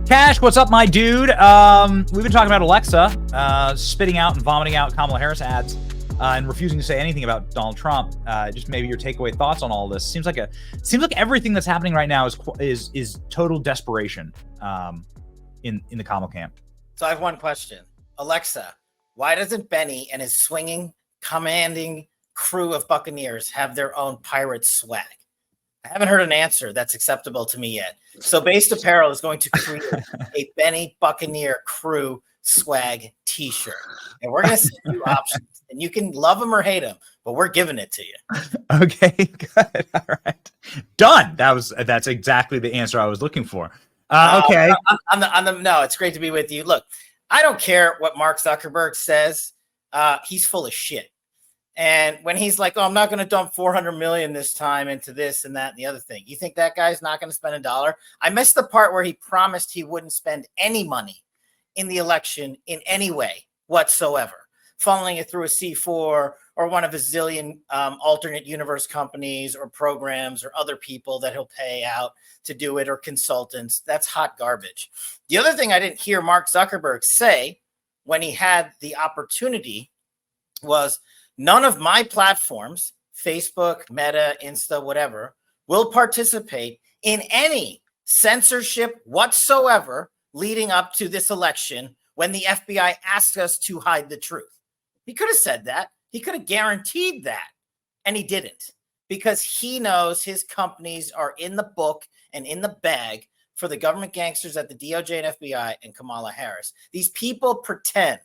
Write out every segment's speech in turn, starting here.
Kash, what's up, my dude? We've been talking about Alexa spitting out and vomiting out Kamala Harris ads and refusing to say anything about Donald Trump. Just maybe your takeaway thoughts on all this. Seems like everything that's happening right now is total desperation in the Kamala camp. So I have one question. Alexa, why doesn't Benny and his swinging, commanding crew of Buccaneers have their own pirate swag? I haven't heard an answer that's acceptable to me yet. So Based Apparel is going to create a Benny Buccaneer crew swag t-shirt. And we're going to send you options. And you can love them or hate them, but we're giving it to you. Okay, good. All right. Done. That's exactly the answer I was looking for. Okay. No, it's great to be with you. Look, I don't care what Mark Zuckerberg says. He's full of shit. And when he's like, oh, I'm not going to dump 400 million this time into this and that and the other thing. You think that guy's not going to spend $1? I missed the part where he promised he wouldn't spend any money in the election in any way whatsoever, funneling it through a C4 or one of his zillion alternate universe companies or programs or other people that he'll pay out to do it or consultants. That's hot garbage. The other thing I didn't hear Mark Zuckerberg say when he had the opportunity was, none of my platforms, Facebook, Meta, Insta, whatever, will participate in any censorship whatsoever leading up to this election when the FBI asked us to hide the truth. He could have said that. He could have guaranteed that. And he didn't, because he knows his companies are in the book and in the bag for the government gangsters at the DOJ and FBI and Kamala Harris. These people pretend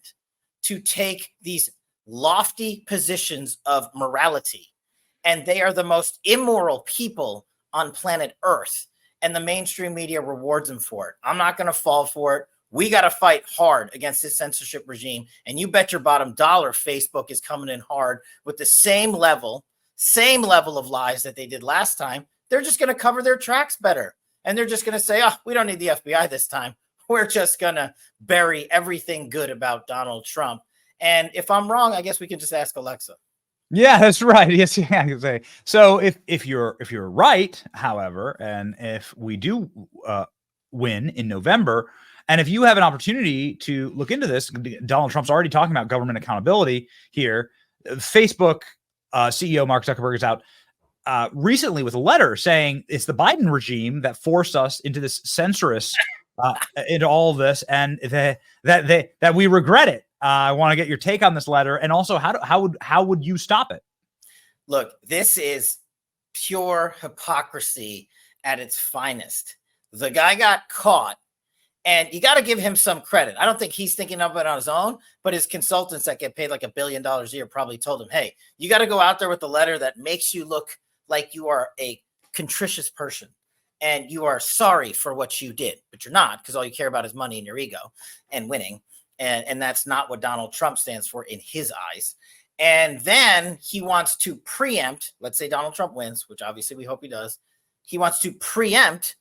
to take these lofty positions of morality, and they are the most immoral people on planet Earth, and the mainstream media rewards them for it. I'm not going to fall for it. We got to fight hard against this censorship regime, and you bet your bottom dollar Facebook is coming in hard with the same level of lies that they did last time. They're just going to cover their tracks better, and they're just going to say, oh, we don't need the FBI this time. We're just going to bury everything good about Donald Trump. And if I'm wrong, I guess we can just ask Alexa. Yeah, that's right. Yes, yeah, I can say. So if you're right, however, and if we do win in November, and if you have an opportunity to look into this, Donald Trump's already talking about government accountability here. Facebook CEO Mark Zuckerberg is out recently with a letter saying it's the Biden regime that forced us into this censorious into all of this, and that we regret it. I want to get your take on this letter, and also how would you stop it? Look, this is pure hypocrisy at its finest. The guy got caught, and you got to give him some credit. I don't think he's thinking of it on his own, but his consultants that get paid like $1 billion a year probably told him, hey, you got to go out there with a letter that makes you look like you are a contritious person and you are sorry for what you did, but you're not, because all you care about is money and your ego and winning. And that's not what Donald Trump stands for in his eyes. And then he wants to preempt, let's say Donald Trump wins, which obviously we hope he does. He wants to preempt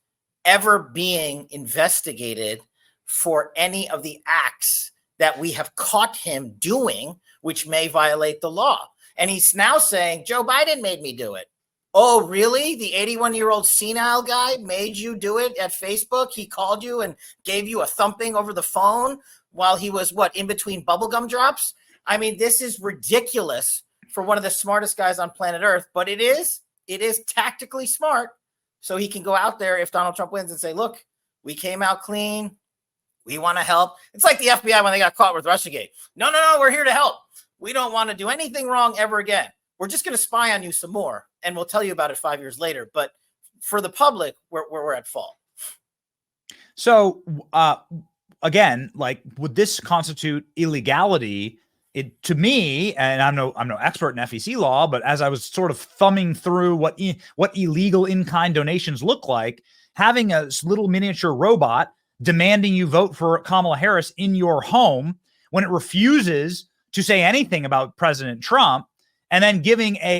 ever being investigated for any of the acts that we have caught him doing, which may violate the law. And he's now saying, Joe Biden made me do it. Oh, really? The 81-year-old senile guy made you do it at Facebook? He called you and gave you a thumping over the phone while he was, in between bubblegum drops? I mean, this is ridiculous for one of the smartest guys on planet Earth, but it is tactically smart. So he can go out there if Donald Trump wins and say, look, we came out clean. We want to help. It's like the FBI when they got caught with Russiagate. No, we're here to help. We don't want to do anything wrong ever again. We're just going to spy on you some more, and we'll tell you about it 5 years later. But for the public, we're at fault. So, again, would this constitute illegality? To me, and I'm no expert in FEC law, but as I was sort of thumbing through what illegal in-kind donations look like, having a little miniature robot demanding you vote for Kamala Harris in your home when it refuses to say anything about President Trump, and then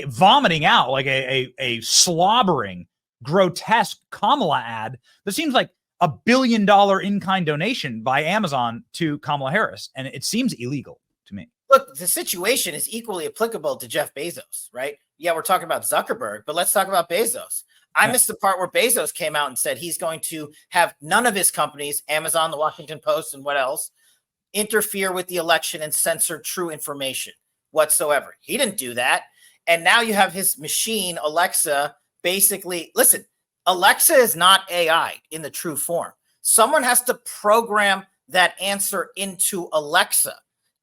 vomiting out like a slobbering, grotesque Kamala ad that seems like $1 billion in-kind donation by Amazon to Kamala Harris, and it seems illegal to me. Look, the situation is equally applicable to Jeff Bezos, right? Yeah, we're talking about Zuckerberg, but let's talk about Bezos. I missed the part where Bezos came out and said he's going to have none of his companies, Amazon, the Washington Post, and what else, interfere with the election and censor true information whatsoever. He didn't do that. And now you have his machine, Alexa, basically, listen, Alexa is not AI in the true form. Someone has to program that answer into Alexa.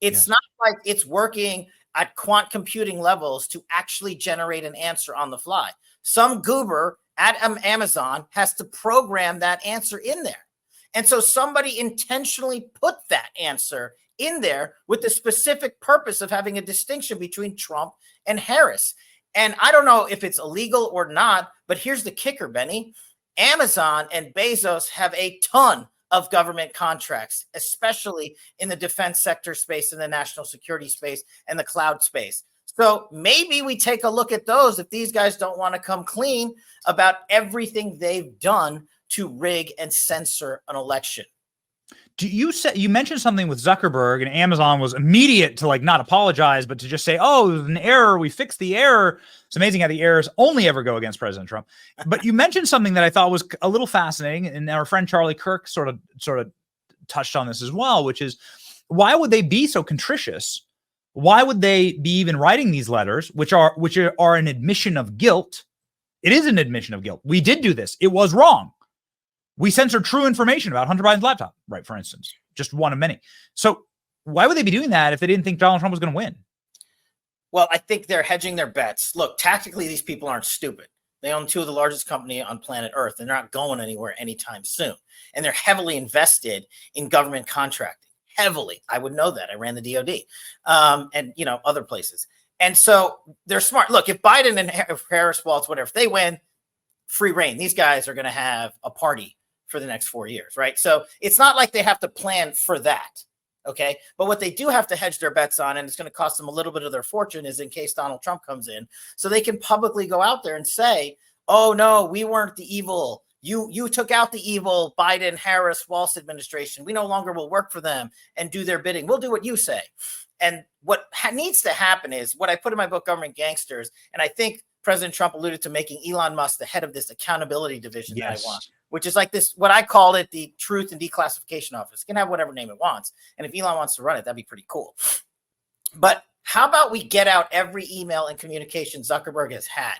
It's not like it's working at quant computing levels to actually generate an answer on the fly. Some goober at Amazon has to program that answer in there. And so somebody intentionally put that answer in there with the specific purpose of having a distinction between Trump and Harris. And I don't know if it's illegal or not, but here's the kicker, Benny. Amazon and Bezos have a ton of government contracts, especially in the defense sector space, in the national security space, and the cloud space. So maybe we take a look at those if these guys don't want to come clean about everything they've done to rig and censor an election. You mentioned something with Zuckerberg, and Amazon was immediate to like not apologize, but to just say, "Oh, it was an error. We fixed the error." It's amazing how the errors only ever go against President Trump. But you mentioned something that I thought was a little fascinating, and our friend Charlie Kirk sort of touched on this as well, which is why would they be so contritious? Why would they be even writing these letters, which are an admission of guilt? It is an admission of guilt. We did do this. It was wrong. We censored true information about Hunter Biden's laptop, right? For instance, just one of many. So why would they be doing that if they didn't think Donald Trump was going to win? Well, I think they're hedging their bets. Look, tactically, these people aren't stupid. They own two of the largest companies on planet Earth, and they're not going anywhere anytime soon. And they're heavily invested in government contracting. Heavily. I would know that. I ran the DOD and, other places. And so they're smart. Look, if Biden and Harris, Waltz, whatever, if they win, free reign. These guys are going to have a party for the next 4 years, right? So it's not like they have to plan for that, okay? But what they do have to hedge their bets on, and it's going to cost them a little bit of their fortune, is in case Donald Trump comes in, so they can publicly go out there and say, "Oh no, we weren't the evil. You took out the evil Biden, Harris, Waltz administration. We no longer will work for them and do their bidding. We'll do what you say." And what needs to happen is what I put in my book, Government Gangsters, and I think President Trump alluded to making Elon Musk the head of this accountability division that I want, which is like this, what I called it, the Truth and Declassification Office. It can have whatever name it wants. And if Elon wants to run it, that'd be pretty cool. But how about we get out every email and communication Zuckerberg has had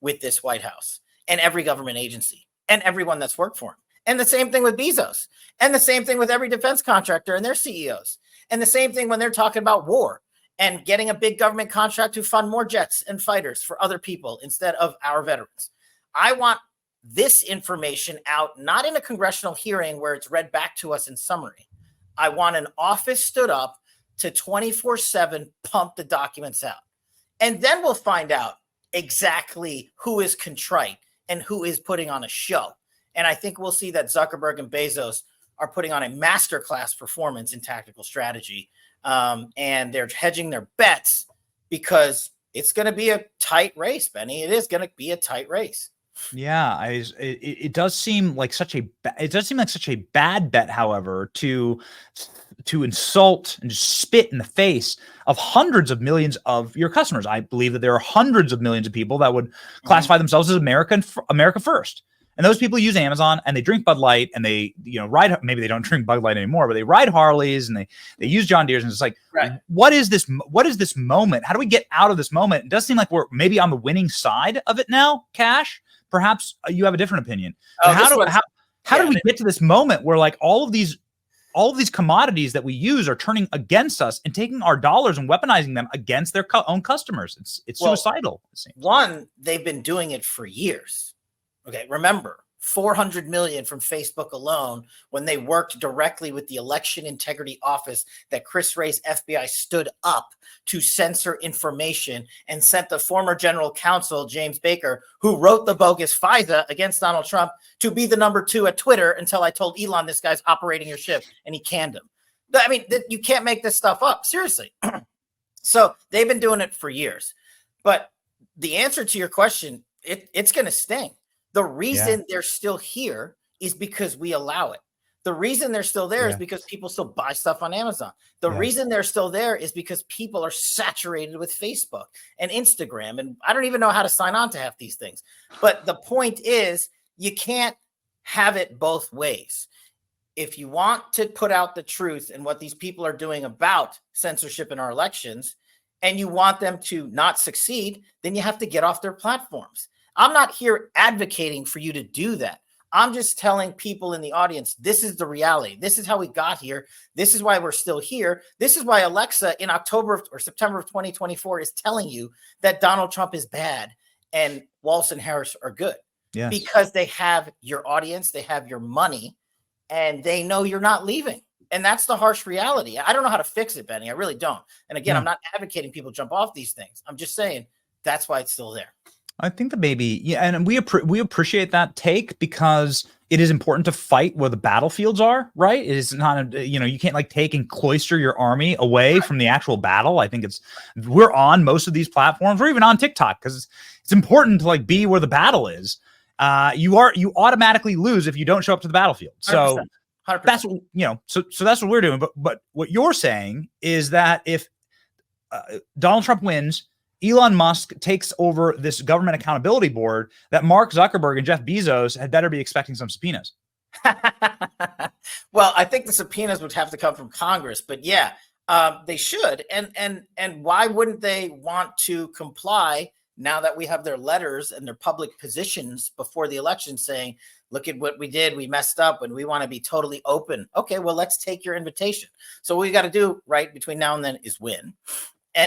with this White House and every government agency and everyone that's worked for him? And the same thing with Bezos, and the same thing with every defense contractor and their CEOs, and the same thing when they're talking about war and getting a big government contract to fund more jets and fighters for other people instead of our veterans. I want this information out, not in a congressional hearing where it's read back to us in summary. I want an office stood up to 24/7 pump the documents out. And then we'll find out exactly who is contrite and who is putting on a show. And I think we'll see that Zuckerberg and Bezos are putting on a masterclass performance in tactical strategy. And they're hedging their bets because it's going to be a tight race, Benny. It is going to be a tight race. Yeah, it does seem like such a bad bet, however, to insult and just spit in the face of hundreds of millions of your customers. I believe that there are hundreds of millions of people that would classify themselves as America first. And those people use Amazon and they drink Bud Light and they, ride, maybe they don't drink Bud Light anymore, but they ride Harleys and they use John Deere's. And it's like, what is this moment? How do we get out of this moment? It does seem like we're maybe on the winning side of it now, Kash. Perhaps you have a different opinion. How do we get to this moment where like all of these commodities that we use are turning against us and taking our dollars and weaponizing them against their own customers? It's suicidal. It seems. One, they've been doing it for years. Okay, remember, 400 million from Facebook alone when they worked directly with the election integrity office that Chris Wray's FBI stood up to censor information and sent the former general counsel, James Baker, who wrote the bogus FISA against Donald Trump, to be the number 2 at Twitter until I told Elon this guy's operating your ship and he canned him. I mean, you can't make this stuff up. Seriously. So they've been doing it for years. But the answer to your question, it's going to sting. The reason they're still here is because we allow it. The reason they're still there is because people still buy stuff on Amazon. The reason they're still there is because people are saturated with Facebook and Instagram. And I don't even know how to sign on to half these things. But the point is, you can't have it both ways. If you want to put out the truth and what these people are doing about censorship in our elections, and you want them to not succeed, then you have to get off their platforms. I'm not here advocating for you to do that. I'm just telling people in the audience, this is the reality. This is how we got here. This is why we're still here. This is why Alexa in October or September of 2024 is telling you that Donald Trump is bad and Walz and Harris are good. Yes. Because they have your audience, they have your money, and they know you're not leaving. And that's the harsh reality. I don't know how to fix it, Benny. I really don't. And again, I'm not advocating people jump off these things. I'm just saying that's why it's still there. I think that maybe, and we appreciate that take because it is important to fight where the battlefields are, right? It is not, you can't like take and cloister your army away from the actual battle. I think we're on most of these platforms, or even on TikTok, because it's important to like be where the battle is. You automatically lose if you don't show up to the battlefield. So 100%. That's so that's what we're doing. But what you're saying is that if Donald Trump wins, Elon Musk takes over this government accountability board, that Mark Zuckerberg and Jeff Bezos had better be expecting some subpoenas. Well, I think the subpoenas would have to come from Congress, but yeah, they should. And why wouldn't they want to comply now that we have their letters and their public positions before the election saying, look at what we did, we messed up, and we want to be totally open. Okay, well, let's take your invitation. So what we got to do right between now and then is win.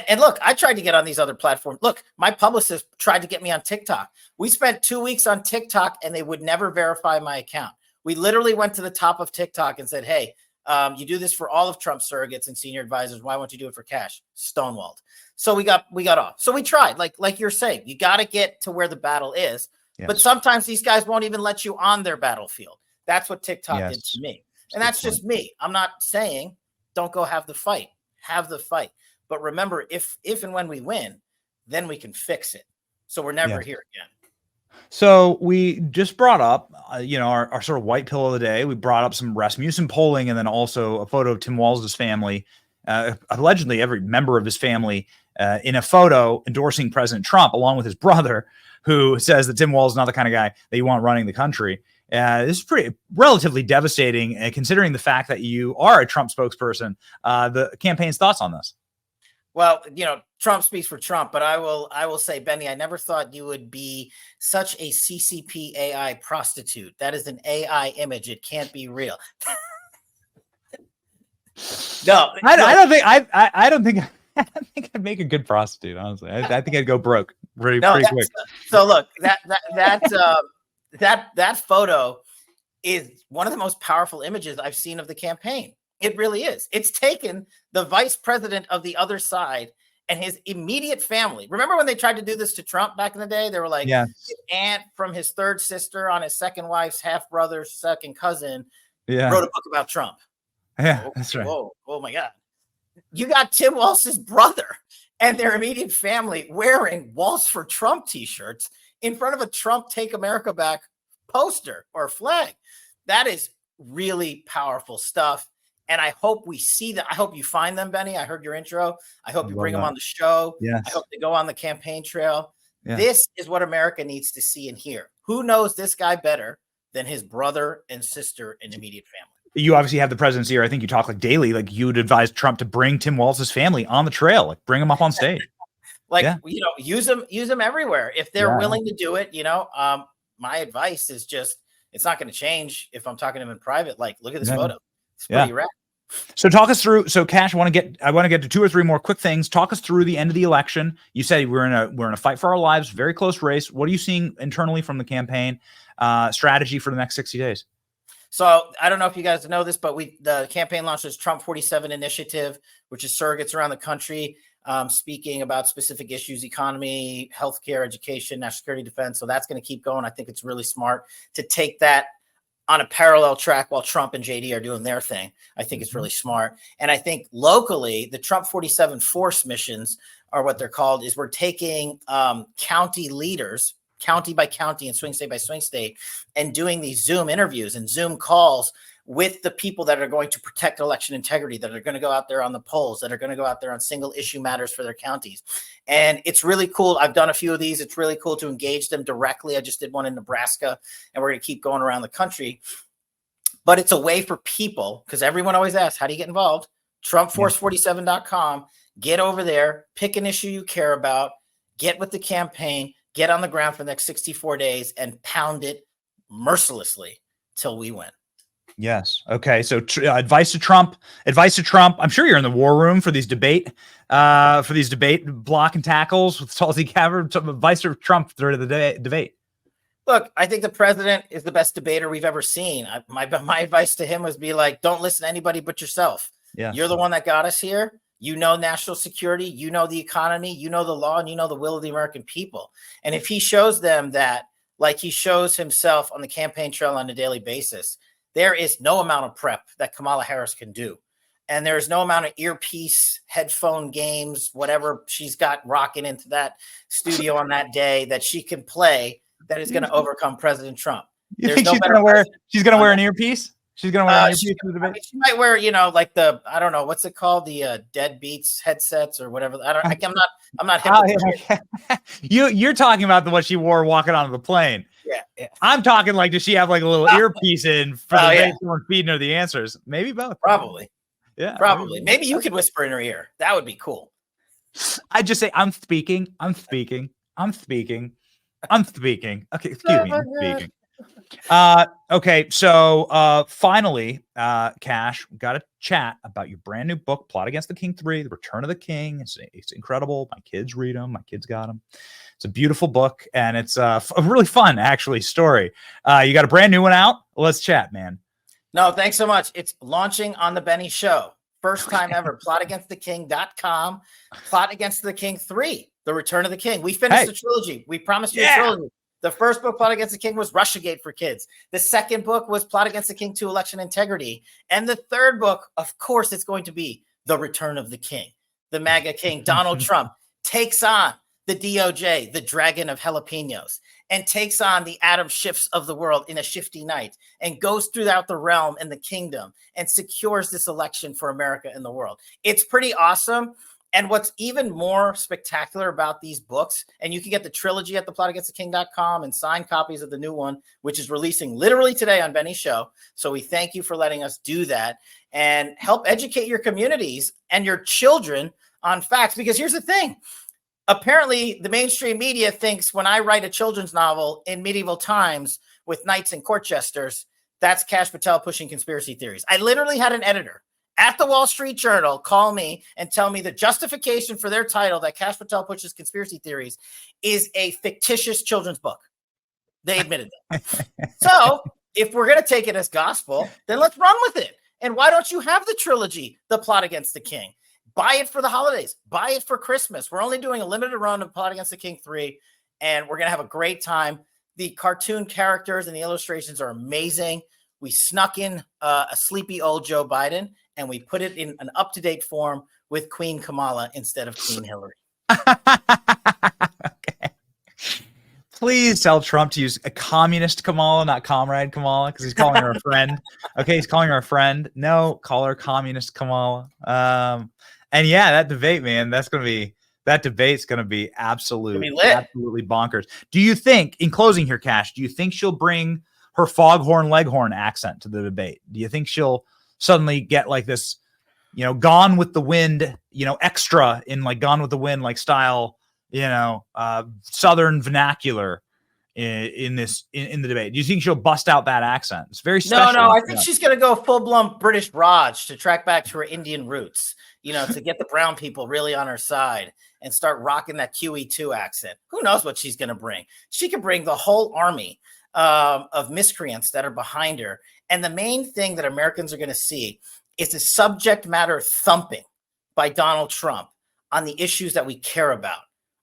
And look, I tried to get on these other platforms. Look, my publicist tried to get me on TikTok. We spent 2 weeks on TikTok and they would never verify my account. We literally went to the top of TikTok and said, hey, you do this for all of Trump's surrogates and senior advisors. Why won't you do it for Kash? Stonewalled. So we got off. So we tried, like you're saying, you got to get to where the battle is. Yes. But sometimes these guys won't even let you on their battlefield. That's what TikTok did to me. And that's just me. I'm not saying don't go have the fight. Have the fight. But remember, if and when we win, then we can fix it. So we're never here again. So we just brought up, our sort of white pill of the day. We brought up some Rasmussen polling and then also a photo of Tim Walz's family, allegedly every member of his family in a photo endorsing President Trump, along with his brother, who says that Tim Walz is not the kind of guy that you want running the country. This is relatively devastating, considering the fact that you are a Trump spokesperson. The campaign's thoughts on this? Well, Trump speaks for Trump, but I will say, Benny, I never thought you would be such a CCP AI prostitute. That is an AI image. It can't be real. No, I don't think I'd make a good prostitute. Honestly, I think I'd go broke pretty quick. So look, that photo is one of the most powerful images I've seen of the campaign. It really is. It's taken the vice president of the other side and his immediate family. Remember when they tried to do this to Trump back in the day? They were like, his aunt from his third sister on his second wife's half brother's second cousin wrote a book about Trump. Yeah, that's right. Whoa, oh my God. You got Tim Walz's brother and their immediate family wearing Walz for Trump t-shirts in front of a Trump Take America Back poster or flag. That is really powerful stuff. And I hope we see that. I hope you find them, Benny. I heard your intro. I hope you bring them on the show. Yes. I hope they go on the campaign trail. Yeah. This is what America needs to see and hear. Who knows this guy better than his brother and sister and immediate family? You obviously have the presidency here. I think you talk like daily. Like you would advise Trump to bring Tim Walz's family on the trail, like bring him up on stage. Use them everywhere. If they're willing to do it, my advice is just, it's not going to change if I'm talking to him in private. Like, look at this photo. It's pretty rad. So talk us through. So Kash, I want to get to 2 or 3 more quick things. Talk us through the end of the election. You said we're in a fight for our lives, very close race. What are you seeing internally from the campaign strategy for the next 60 days? So I don't know if you guys know this, but the campaign launched this Trump 47 initiative, which is surrogates around the country speaking about specific issues, economy, healthcare, education, national security, defense. So that's going to keep going. I think it's really smart to take that on a parallel track while Trump and JD are doing their thing. I think it's really smart. And I think locally, the Trump 47 force missions are what they're called, is we're taking county leaders, county by county and swing state by swing state, and doing these Zoom interviews and Zoom calls with the people that are going to protect election integrity, that are going to go out there on the polls, that are going to go out there on single issue matters for their counties. And it's really cool. I've done a few of these. It's really cool to engage them directly. I just did one in Nebraska, and we're going to keep going around the country. But it's a way for people, because everyone always asks, how do you get involved? TrumpForce47.com. Get over there, pick an issue you care about, get with the campaign, get on the ground for the next 64 days, and pound it mercilessly till we win. Yes. Okay. So advice to Trump. I'm sure you're in the war room for these debate block and tackles with Tulsi Gabbard. Advice to Trump during the debate. Look, I think the president is the best debater we've ever seen. My advice to him was be like, don't listen to anybody but yourself. Yeah. You're the one that got us here. You know national security, you know the economy, you know the law, and you know the will of the American people. And if he shows them that, like he shows himself on the campaign trail on a daily basis, there is no amount of prep that Kamala Harris can do. And there is no amount of earpiece, headphone games, whatever she's got rocking into that studio on that day that she can play that is going to overcome President Trump. You think she's going to wear an earpiece? She's going to wear an earpiece for the debate? I mean, she might wear, like the, I don't know, what's it called? The Deadbeats headsets or whatever. I'm not hip. You're talking about what she wore walking onto the plane. Yeah. I'm talking like, does she have like a little earpiece in for the day someone feeding her the answers? Maybe both. Probably. Yeah. Probably. Maybe you could whisper in her ear. That would be cool. I just say, I'm speaking. Okay, excuse me. I'm speaking. Okay, so finally, Kash, we got to chat about your brand new book, Plot Against the King 3, The Return of the King. It's incredible. My kids read them. My kids got them. It's a beautiful book, and it's a really fun, actually, story. You got a brand new one out? Let's chat, man. No, thanks so much. It's launching on the Benny Show. First time ever. PlotAgainstTheKing.com. Plot Against the King 3, The Return of the King. We finished the trilogy. We promised you a trilogy. The first book, Plot Against the King, was Russiagate for kids. The second book was Plot Against the King 2, Election Integrity. And the third book, of course, it's going to be The Return of the King. The MAGA King, Donald Trump, takes on the DOJ, the dragon of jalapenos, and takes on the Adam Schiffs of the world in a shifty night and goes throughout the realm and the kingdom and secures this election for America and the world. It's pretty awesome. And what's even more spectacular about these books, and you can get the trilogy at theplotagainsttheking.com and signed copies of the new one, which is releasing literally today on Benny's show. So we thank you for letting us do that and help educate your communities and your children on facts. Because here's the thing. Apparently, the mainstream media thinks when I write a children's novel in medieval times with knights and court jesters, that's Kash Patel pushing conspiracy theories. I literally had an editor at the Wall Street Journal call me and tell me the justification for their title, that Kash Patel pushes conspiracy theories, is a fictitious children's book. They admitted that. So if we're going to take it as gospel, then let's run with it. And why don't you have the trilogy, The Plot Against the King? Buy it for the holidays. Buy it for Christmas. We're only doing a limited run of Plot Against the King 3, and we're going to have a great time. The cartoon characters and the illustrations are amazing. We snuck in a sleepy old Joe Biden, and we put it in an up-to-date form with Queen Kamala instead of Queen Hillary. Okay. Please tell Trump to use a communist Kamala, not comrade Kamala, because he's calling her a friend. Okay, he's calling her a friend. No, call her communist Kamala. And yeah, that debate, man, that debate's going to be absolutely bonkers. Do you think, in closing here, Kash, do you think she'll bring her foghorn leghorn accent to the debate? Do you think she'll suddenly get like this, Gone with the Wind, extra in like Gone with the Wind, like style, Southern vernacular in the debate? Do you think she'll bust out that accent? It's very special. No, I think she's going to go full-blown British Raj to track back to her Indian roots, to get the brown people really on her side and start rocking that QE2 accent. Who knows what she's going to bring? She could bring the whole army of miscreants that are behind her. And the main thing that Americans are going to see is the subject matter thumping by Donald Trump on the issues that we care about.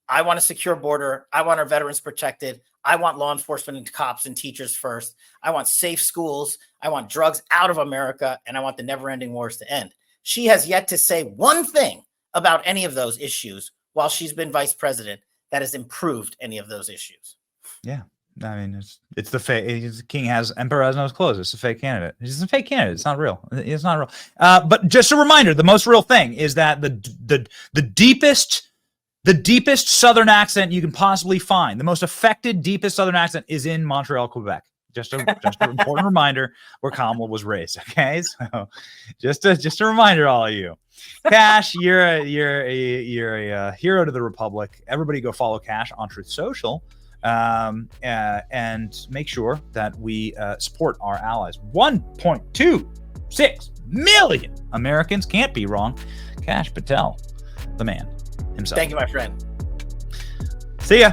I want a secure border. I want our veterans protected. I want law enforcement and cops and teachers first. I want safe schools. I want drugs out of America. And I want the never-ending wars to end. She has yet to say one thing about any of those issues while she's been vice president that has improved any of those issues. Yeah. I mean, it's the fake. King has emperor has no clothes. It's a fake candidate. It's a fake candidate. It's not real. It's not real. But just a reminder: the most real thing is that the deepest Southern accent you can possibly find, the most affected, deepest Southern accent is in Montreal, Quebec. Just an important reminder where Kamala was raised. Okay, so just a reminder, to all of you. Kash, you're a hero to the Republic. Everybody, go follow Kash on Truth Social, and make sure that we support our allies. 1.26 million Americans, can't be wrong. Kash Patel, the man himself. Thank you, my friend. See ya.